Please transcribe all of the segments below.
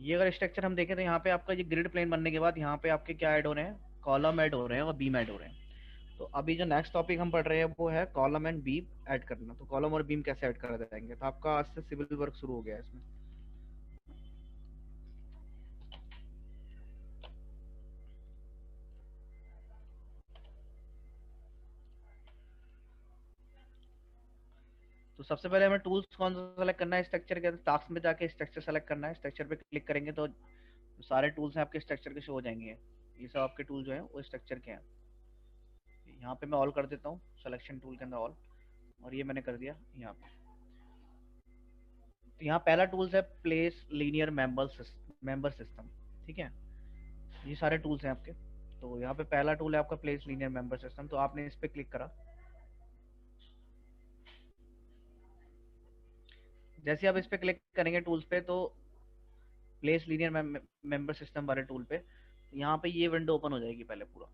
ये अगर स्ट्रक्चर हम देखें तो यहाँ पे आपका ये ग्रिड प्लेन बनने के बाद यहाँ पे आपके क्या ऐड हो रहे हैं, कॉलम ऐड हो रहे हैं और बीम ऐड हो रहे हैं। तो अभी जो नेक्स्ट टॉपिक हम पढ़ रहे हैं वो है कॉलम एंड बीम ऐड करना। तो कॉलम और बीम कैसे ऐड कर देंगे, तो आपका आज से सिविल वर्क शुरू हो गया है इसमें। तो सबसे पहले हमें टूल्स कौन सा सेलेक्ट करना है, स्ट्रक्चर के टास्क में जाके स्ट्रक्चर सेलेक्ट करना है। स्ट्रक्चर पे क्लिक करेंगे तो सारे टूल्स हैं आपके स्ट्रक्चर के शो हो जाएंगे। ये सब आपके टूल जो हैं वो स्ट्रक्चर के हैं। यहाँ पे मैं ऑल कर देता हूँ, सिलेक्शन टूल के अंदर ऑल, और ये मैंने कर दिया यहाँ पे। तो यहाँ पहला टूल्स है प्लेस लीनियर मेंबर सिस्टम। ठीक है, ये सारे टूल्स हैं आपके। तो यहाँ पे पहला टूल है आपका प्लेस लीनियर मेंबर सिस्टम। तो आपने इस पे क्लिक करा, जैसे आप इस पे क्लिक करेंगे टूल्स पे, तो प्लेस लीनियर मेंबर सिस्टम वाले टूल पे यहाँ पे ये विंडो ओपन हो जाएगी पहले पूरा।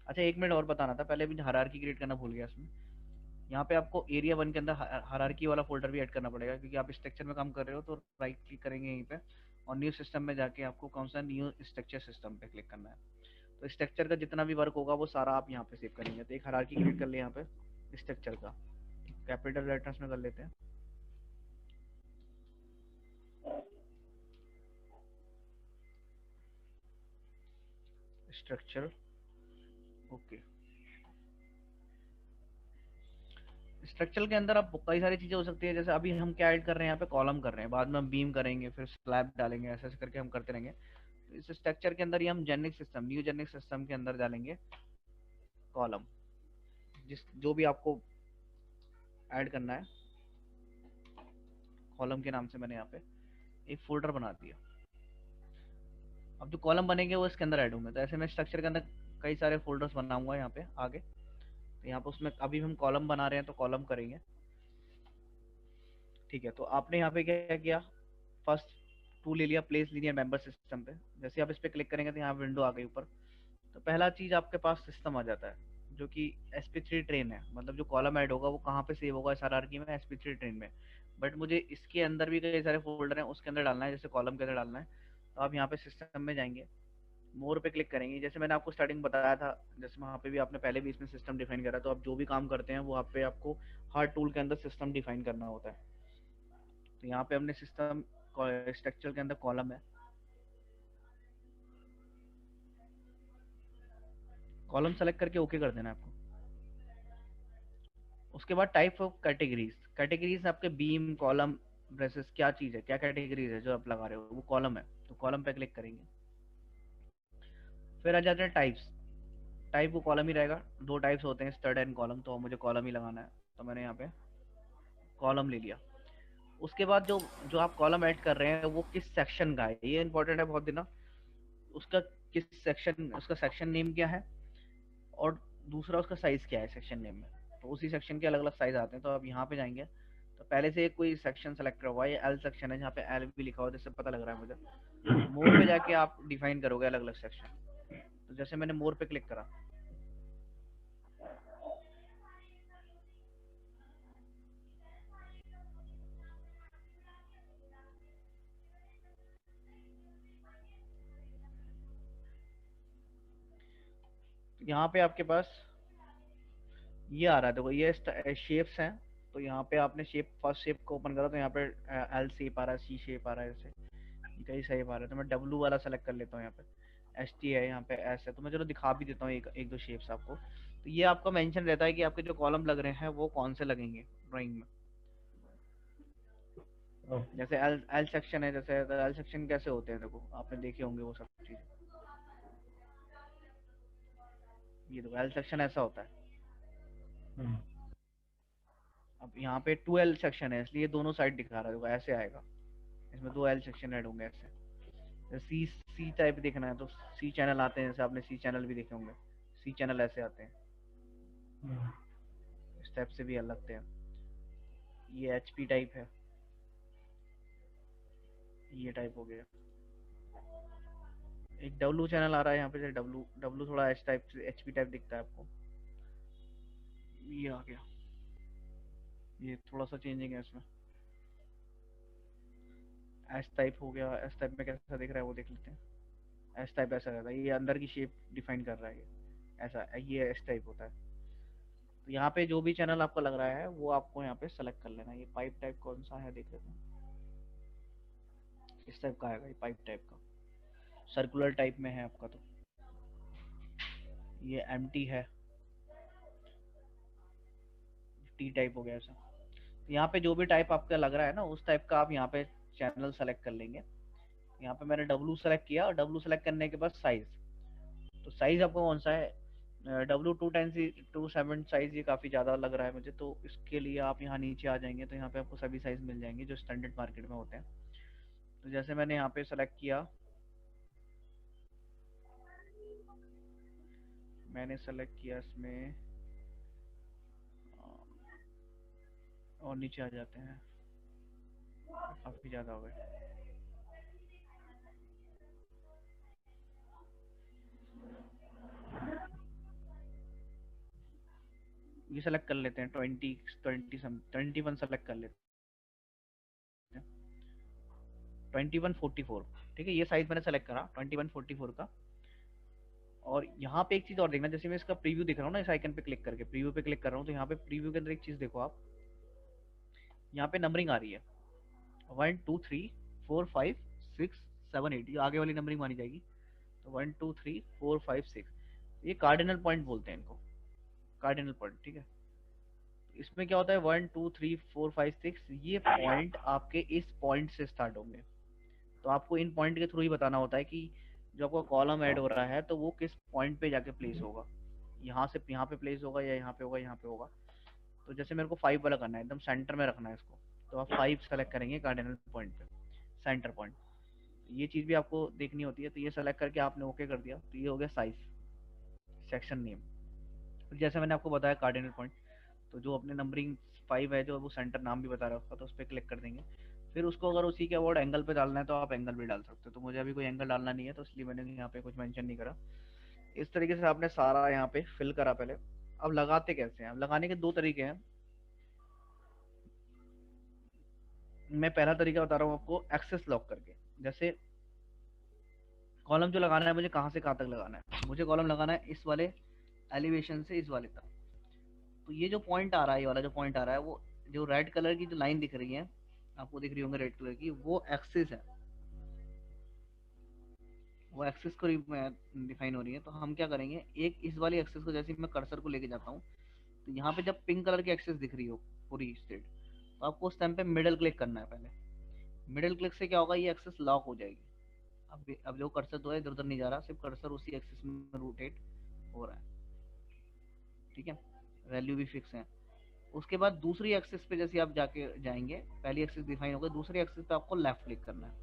अच्छा एक मिनट और बताना था, पहले भी हायरार्की क्रिएट करना भूल गया इसमें। यहाँ पे आपको एरिया 1 के अंदर हायरार्की वाला फोल्डर भी ऐड करना पड़ेगा, क्योंकि आप स्ट्रक्चर में काम कर रहे हो। तो राइट क्लिक करेंगे यहीं पे और न्यू सिस्टम में जाके आपको कौन सा न्यू स्ट्रक्चर सिस्टम पे क्लिक करना है। तो स्ट्रक्चर का जितना भी वर्क होगा वो सारा आप यहाँ पे सेव करेंगे। तो एक हायरार्की क्रिएट कर ले यहाँ पे स्ट्रक्चर का, कैपिटल लेटर्स में कर लेते हैं स्ट्रक्चर। ओके, स्ट्रक्चर के अंदर आप कई सारी चीजें हो सकती है। जैसे अभी हम क्या ऐड कर रहे हैं, यहाँ पे कॉलम कर रहे हैं, बाद में हम बीम करेंगे, फिर स्लैब डालेंगे, ऐसे ऐसे करके हम करते रहेंगे। तो इस स्ट्रक्चर के अंदर ही हम जेनिक सिस्टम, न्यू जेनिक सिस्टम के अंदर डालेंगे कॉलम, जिस जो भी आपको ऐड करना है। कॉलम के नाम से मैंने यहाँ पे एक फोल्डर बना दिया। अब जो कॉलम बनेंगे वो इसके अंदर ऐड होंगे। तो ऐसे मैं स्ट्रक्चर के अंदर कई सारे फोल्डर्स बनाऊंगा यहाँ पे आगे। तो यहाँ पे उसमें अभी हम कॉलम बना रहे हैं तो कॉलम करेंगे। ठीक है, तो आपने यहाँ पे क्या किया, फर्स्ट टू ले लिया प्लेस लीनियर मेंबर सिस्टम पे। जैसे आप इस पे क्लिक करेंगे तो यहाँ विंडो आ गई ऊपर। तो पहला चीज आपके पास सिस्टम आ जाता है जो कि sp3 ट्रेन है। मतलब जो कॉलम ऐड होगा वो कहाँ पे सेव होगा इस हायरार्की में, sp3 ट्रेन में। बट मुझे इसके अंदर भी कई सारे फोल्डर हैं उसके अंदर डालना है, जैसे कॉलम के अंदर डालना है। तो आप यहाँ पे सिस्टम में जाएंगे, मोर पे क्लिक करेंगे। जैसे मैंने आपको स्टार्टिंग बताया था, जैसे वहाँ पे भी आपने पहले भी इसमें सिस्टम डिफाइन करा। तो आप जो भी काम करते हैं वो आप पे आपको हर टूल के अंदर सिस्टम डिफाइन करना होता है। तो यहाँ पे हमने सिस्टम स्ट्रक्चर के अंदर कॉलम है, कॉलम सेलेक्ट करके ओके कर देना है आपको। उसके बाद टाइप ऑफ कैटेगरीज, कैटेगरीज आपके बीम कॉलम ब्रेसेस क्या चीज है, क्या कैटेगरीज है जो आप लगा रहे हो, वो कॉलम है। तो कॉलम पे क्लिक करेंगे, फिर आ जाते हैं टाइप्स। टाइप वो कॉलम ही रहेगा, दो टाइप्स होते हैं स्टड एंड कॉलम। तो मुझे कॉलम ही लगाना है, तो मैंने यहाँ पे कॉलम ले लिया। उसके बाद जो जो आप कॉलम ऐड कर रहे हैं वो किस सेक्शन का है, ये इंपॉर्टेंट है बहुत देना। उसका किस सेक्शन, उसका सेक्शन नेम क्या है, और दूसरा उसका साइज क्या है सेक्शन नेम में। तो उसी सेक्शन के अलग अलग साइज आते हैं। तो आप यहाँ पे जाएंगे तो पहले से कोई सेक्शन सेलेक्ट करा हुआ है, ये एल सेक्शन है, जहाँ पे एल भी लिखा हुआ है, जिससे पता लग रहा है मुझे। तो मोर पे जाके आप डिफाइन करोगे अलग अलग सेक्शन। तो जैसे मैंने मोर पे क्लिक करा, यहाँ पे आपके पास ये आ रहा है, देखो ये शेप्स हैं। तो यहाँ पे आपने शेप, फर्स्ट शेप को ओपन करा तो यहाँ पे एल शेप आ रहा है, सी शेप आ रहा है, ऐसे कई शेप आ रहे हैं। तो मैं डब्लू वाला सेलेक्ट कर लेता हूँ। यहाँ पे एस टी है, यहाँ पे एस है। तो मैं चलो दिखा भी देता हूँ एक दो शेप्स आपको। तो ये आपका मेंशन रहता है कि आपके जो कॉलम लग रहे हैं वो कौन से लगेंगे ड्राइंग में। जैसे एल एल सेक्शन है, जैसे एल सेक्शन कैसे होते हैं, देखो आपने देखे होंगे वो सब चीज। ये देखो एल सेक्शन ऐसा होता है। अब यहाँ पे 2L सेक्शन है, इसलिए दोनों साइड दिखा रहा है, देखो ऐसे आएगा। इसमें 2L सेक्शन ऐड होंगे ऐसे। सी सी टाइप देखना है तो सी चैनल आते हैं, जैसे आपने सी चैनल भी देखे होंगे। सी चैनल ऐसे आते हैं, इस टाइप से भी अलग लगते हैं। ये HP टाइप है, ये टाइप हो गया। एक डब्लू चैनल आ रहा है यहाँ पे, जैसे डब्लू डब्लू थोड़ा एच टाइप से HP टाइप दिखता है आपको। ये आ गया, ये थोड़ा सा चेंजिंग है इसमें। एस टाइप हो गया, एस टाइप में कैसा दिख रहा है वो देख लेते हैं। एस टाइप ऐसा रहता है, ये अंदर की शेप डिफाइन कर रहा है, ये ऐसा, ये एस टाइप होता है। तो यहाँ पे जो भी चैनल आपको लग रहा है वो आपको यहाँ पे सेलेक्ट कर लेना है। ये पाइप टाइप कौन सा है देख लेते हैं, इस टाइप का आएगा, ये पाइप टाइप का सर्कुलर टाइप में है आपका। तो ये एम्प्टी है, टी टाइप हो गया ऐसा। तो यहाँ पे जो भी टाइप आपका लग रहा है ना उस टाइप का आप यहाँ पे चैनल सेलेक्ट कर लेंगे। यहाँ पे मैंने डब्लू सेलेक्ट किया, और डब्लू सेलेक्ट करने के बाद साइज, तो साइज आपको कौन सा है, W210-7 साइज, ये काफ़ी ज़्यादा लग रहा है मुझे। तो इसके लिए आप यहाँ नीचे आ जाएंगे तो यहाँ पे आपको सभी साइज मिल जाएंगे जो स्टैंडर्ड मार्केट में होते हैं। तो जैसे मैंने यहाँ पे सेलेक्ट किया, मैंने सेलेक्ट किया इसमें, और नीचे आ जाते हैं, काफ़ी ज़्यादा हो गए। ये सेलेक्ट कर लेते हैं 21 सेलेक्ट कर लेते हैं, 2144। ठीक है, ये साइज मैंने सेलेक्ट करा 2144 का। और यहाँ पे एक चीज और देखना, जैसे मैं इसका प्रीव्यू दिख रहा हूँ ना, इस आइकन पे क्लिक करके प्रीव्यू पे क्लिक कर रहा हूँ, तो यहाँ पे प्रीव्यू के अंदर एक चीज देखो आप, यहाँ पे नंबरिंग आ रही है 1 2 3 4 5 6 7 8, ये आगे वाली नंबरिंग मानी जाएगी। तो 1 2 3 4 5 6, ये कार्डिनल पॉइंट बोलते हैं इनको, कार्डिनल पॉइंट। ठीक है, इसमें क्या होता है 1 2 3 4 5 6, ये पॉइंट आपके इस पॉइंट से स्टार्ट होंगे। तो आपको इन पॉइंट के थ्रू ही बताना होता है कि जो आपका कॉलम ऐड हो रहा है तो वो किस पॉइंट पे जाके प्लेस होगा, यहाँ से यहाँ पे प्लेस होगा, या यहाँ पे होगा, यहाँ पे होगा। तो जैसे मेरे को 5 वाला करना है, एकदम सेंटर में रखना है इसको, तो आप 5 सेलेक्ट करेंगे कार्डिनल पॉइंट पे, सेंटर पॉइंट। ये चीज भी आपको देखनी होती है। तो ये सेलेक्ट करके आपने ओके कर दिया, तो ये हो गया साइज, सेक्शन नेम। जैसे मैंने आपको बताया कार्डिनल पॉइंट, तो जो अपने नंबरिंग 5 है, जो वो सेंटर नाम भी बता रहा है उसका, तो उस पर क्लिक कर देंगे। फिर उसको अगर उसी के अबाउट एंगल पे डालना है तो आप एंगल भी डाल सकते हो। तो मुझे अभी कोई एंगल डालना नहीं है, तो इसलिए मैंने यहाँ पे कुछ मेंशन नहीं करा। इस तरीके से आपने सारा यहाँ पे फिल करा पहले। अब लगाते कैसे हैं, अब लगाने के दो तरीके हैं। मैं पहला तरीका बता रहा हूँ आपको, एक्सेस लॉक करके। जैसे कॉलम जो लगाना है मुझे, कहाँ से कहाँ तक लगाना है, मुझे कॉलम लगाना है इस वाले एलिवेशन से इस वाले तक। तो ये जो पॉइंट आ रहा है, ये वाला जो पॉइंट आ रहा है, वो जो रेड कलर की जो लाइन दिख रही है आपको, दिख रही होंगे रेड कलर की, वो एक्सिस है, वो एक्सिस को डिफाइन हो रही है। तो हम क्या करेंगे, एक इस वाली एक्सिस को, जैसे मैं कर्सर को लेके जाता हूँ, तो यहाँ पे जब पिंक कलर की एक्सिस दिख रही हो पूरी स्ट्रेट, तो आपको उस टाइम पे मिडल क्लिक करना है पहले। मिडल क्लिक से क्या होगा, ये एक्सिस लॉक हो जाएगी। अब जो कर्सर तो है इधर उधर नहीं जा रहा, सिर्फ कर्सर उसी एक्सिस में रोटेट हो रहा है। ठीक है, वैल्यू भी फिक्स है। उसके बाद दूसरी एक्सिस पे जैसे आप जाके जाएंगे, पहली एक्सिस डिफाइन हो गई, दूसरी एक्सिस पे आपको लेफ्ट क्लिक करना है।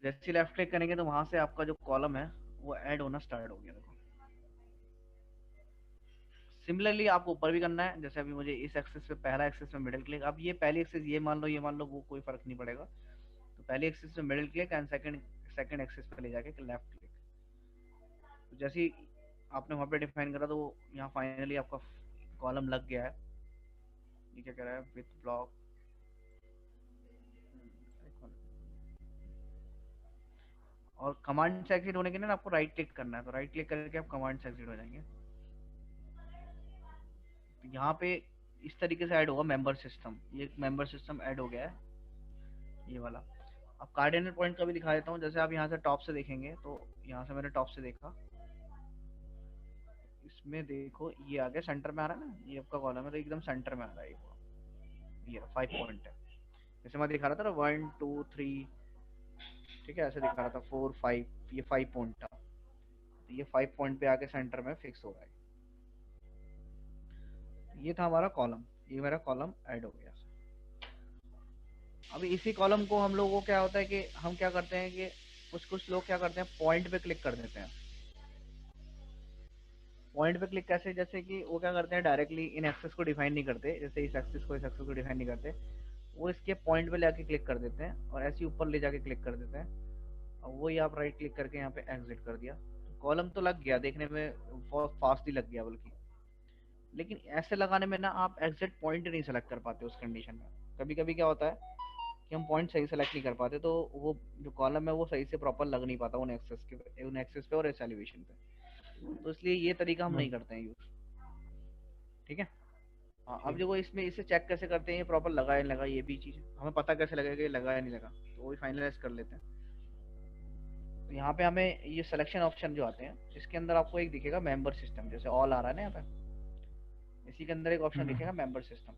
जैसे लेफ्ट क्लिक करेंगे तो वहां से आपका जो कॉलम है वो ऐड होना स्टार्ट हो गया। देखो, सिमिलरली आपको ऊपर भी करना है। जैसे अभी मुझे इस एक्सिस पे, पहला एक्सिस पे मिडिल क्लिक, अब ये पहली एक्सिस ये मान लो, ये मान लो, वो कोई फर्क नहीं पड़ेगा। तो पहली एक्सिस पे middle click and second second axis पे ले जाके लेफ्ट क्लिक। तो जैसे ही आपने वहां पे डिफाइन करा, तो यहाँ फाइनली आपका कॉलम लग गया है। ये क्या कह रहा है, विथ ब्लॉक। और कमांड से एग्जिट होने के लिए ना आपको राइट क्लिक करना है, तो राइट क्लिक करके आप कमांड से एग्जिट हो जाएंगे। तो यहाँ पे इस तरीके से ऐड होगा मेंबर सिस्टम, ये मेंबर सिस्टम ऐड हो गया है, ये वाला। अब कार्डिनल पॉइंट का भी दिखा देता हूँ। जैसे आप यहाँ से टॉप से देखेंगे, तो यहाँ से मैंने टॉप से देखा, इसमें देखो ये आ गया, सेंटर में आ रहा है ना, ये आपका कॉलम है, तो एकदम सेंटर में आ रहा है ये 5 पॉइंट है। जैसे मैं दिखा रहा था ना 1 2 3, ठीक है, ऐसे दिखा रहा था 4 5, ये 5 पॉइंट था, तो ये 5 पॉइंट पे आके सेंटर में फिक्स हो रहा है। ये था हमारा कॉलम, ये मेरा कॉलम ऐड हो गया। अभी इसी कॉलम को हम लोगों को क्या होता है कि हम क्या करते हैं कि कुछ कुछ लोग क्या करते हैं, पॉइंट पे क्लिक कर देते हैं। पॉइंट पे क्लिक कैसे, जैसे कि वो क्या करते हैं, डायरेक्टली इन एक्सेस को डिफाइन नहीं करते, जैसे इस एक्सेस को डिफाइन नहीं करते, वो इसके पॉइंट पे लेके क्लिक कर देते हैं और ऐसे ऊपर ले जाके क्लिक कर देते हैं। और वही आप राइट क्लिक करके यहाँ पे एग्जिट कर दिया, कॉलम तो लग गया, देखने में बहुत फास्ट ही लग गया बल्कि। लेकिन ऐसे लगाने में ना आप एग्जिट पॉइंट नहीं सेलेक्ट कर पाते उस कंडीशन में। कभी कभी क्या होता है कि हम पॉइंट सही सेलेक्ट नहीं कर पाते, तो वो जो कॉलम है वो सही से प्रॉपर लग नहीं पाता उन एक्सेस पे और इस एलिवेशन पे। तो इसलिए ये तरीका हम नहीं करते हैं यूज। ठीक है। हाँ, अब देखो इसमें इसे चेक कैसे करते हैं ये प्रॉपर लगा है नहीं लगा, ये भी चीज हमें पता कैसे लगेगा ये लगा है नहीं लगा, तो वही फाइनलाइज कर लेते हैं। तो यहाँ पे हमें ये सिलेक्शन ऑप्शन जो आते हैं, इसके अंदर आपको एक दिखेगा मेंबर सिस्टम, जैसे ऑल आ रहा है ना यहाँ पे, इसी के अंदर एक ऑप्शन दिखेगा मेंबर सिस्टम।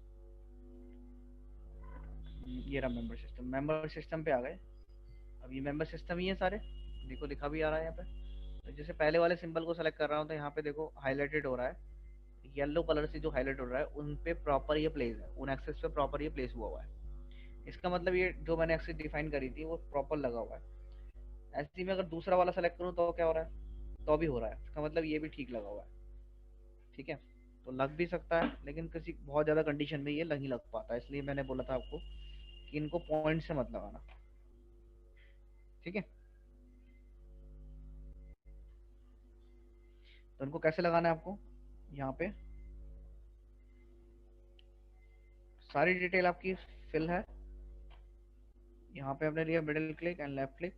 ये रहा मेंबर सिस्टम। मेंबर सिस्टम पे आ गए। अब ये मेंबर सिस्टम ही है सारे, देखो लिखा भी आ रहा है यहाँ पे। तो जैसे पहले वाले सिंबल को सेलेक्ट कर रहा हूँ तो यहाँ पे देखो हाईलाइटेड हो रहा है, येलो कलर से जो हाईलाइट हो रहा है उन पे प्रॉपर ये प्लेस है, उन एक्सेस पे प्रॉपर ये प्लेस हुआ हुआ है। इसका मतलब ये जो मैंने एक्सेस डिफाइन करी थी वो प्रॉपर लगा हुआ है। ऐसे ही में अगर दूसरा वाला सेलेक्ट करूँ तो क्या हो रहा है, तो भी हो रहा है, इसका मतलब ये भी ठीक लगा हुआ है। ठीक है। तो लग भी सकता है, लेकिन किसी बहुत ज्यादा कंडीशन में ये नहीं लग पाता, इसलिए मैंने बोला था आपको कि इनको पॉइंट से मत लगाना। ठीक है। तो इनको कैसे लगाना है आपको, यहाँ पे सारी डिटेल आपकी फिल है। यहाँ पे हमने लिया middle click and left click,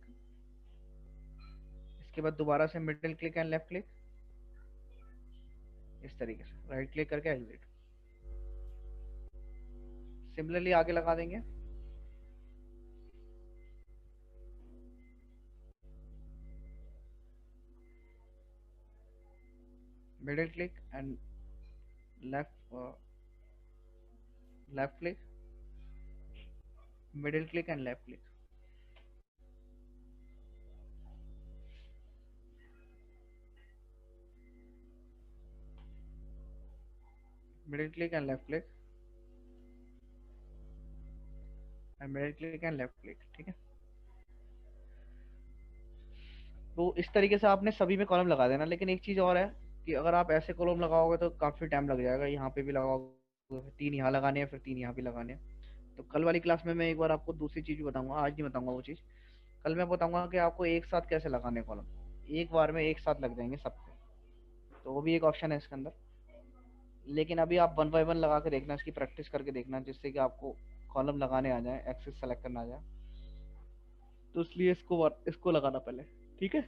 इसके बाद दोबारा से middle click and left click, इस तरीके से राइट क्लिक करके एग्जिट। सिमिलरली आगे लगा देंगे। Middle click and left left click, middle click and left click, middle click and left click and middle click and left click. ठीक है। तो इस तरीके से आपने सभी में कॉलम लगा देना। लेकिन एक चीज और है कि अगर आप ऐसे कॉलम लगाओगे तो काफी टाइम लग जाएगा। यहाँ पे भी लगाओगे, फिर 3 यहाँ लगाने हैं, फिर 3 यहाँ भी लगाने हैं। तो कल वाली क्लास में मैं एक बार आपको दूसरी चीज बताऊंगा, आज नहीं बताऊंगा वो चीज। कल मैं बताऊंगा कि आपको एक साथ कैसे लगाने कॉलम, एक बार में एक साथ लग जाएंगे सब पे। तो वो भी एक ऑप्शन है इसके अंदर। लेकिन अभी आप वन बाय वन लगा के देखना, इसकी प्रैक्टिस करके देखना, जिससे कि आपको कॉलम लगाने आ जाए, एक्सेस सेलेक्ट करना आ जाए। तो इसलिए इसको लगाना पहले। ठीक है।